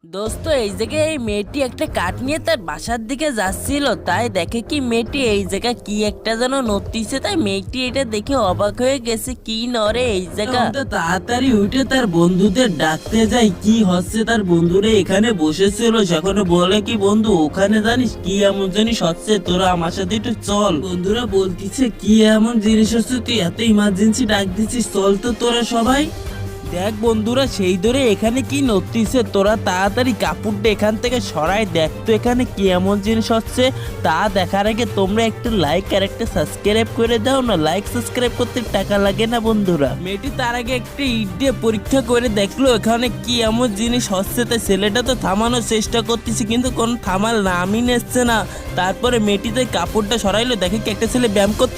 দোস্ত এই জায়গায় এই মেয়েটি একটা কাঠ নিয়ে তার বাসার দিকে যাচ্ছিল, তাই দেখে কি মেয়েটি এই জায়গায় কি একটা যেন নড়তিছে, তাই মেয়েটি এটা দেখে অবাক হয়ে গেছে, কি নড়ে এই জায়গা। তো তাড়াতাড়ি উঠে তার বন্ধুদের ডাকতে যায় কি হচ্ছে। তার বন্ধুরা এখানে বসেছিল, যখন বলে কি বন্ধু ওখানে জানিস কি এমন জিনিস হচ্ছে, তোরা আমার সাথে একটু চল। বন্ধুরা বলতিছে কি এমন জিনিস হচ্ছে, তুই এত ইমার্জেন্সি ডাক দিচ্ছিস, চল তো তোরা সবাই। দেখ বন্ধুরা সেই ধরে এখানে কি নড়তিছে, তোরা তাড়াতাড়ি কাপড়টা এখান থেকে সরাই দেখ তো এখানে কি এমন জিনিস হচ্ছে। তা দেখার আগে তোমরা একটা লাইক আর একটা সাবস্ক্রাইব করে দাও না, লাইক সাবস্ক্রাইব করতে টাকা লাগে না বন্ধুরা। মেয়েটি তার আগে একটা ইট দিয়ে পরীক্ষা করে দেখলো এখানে কি এমন জিনিস হচ্ছে, তাই ছেলেটা তো থামানোর চেষ্টা করতেছে কিন্তু কোনো থামার নামই নিচ্ছে না। তারপরে মেয়েটি তাই কাপড়টা সরাইলো, দেখে কি একটা ছেলে ব্যায়াম করতে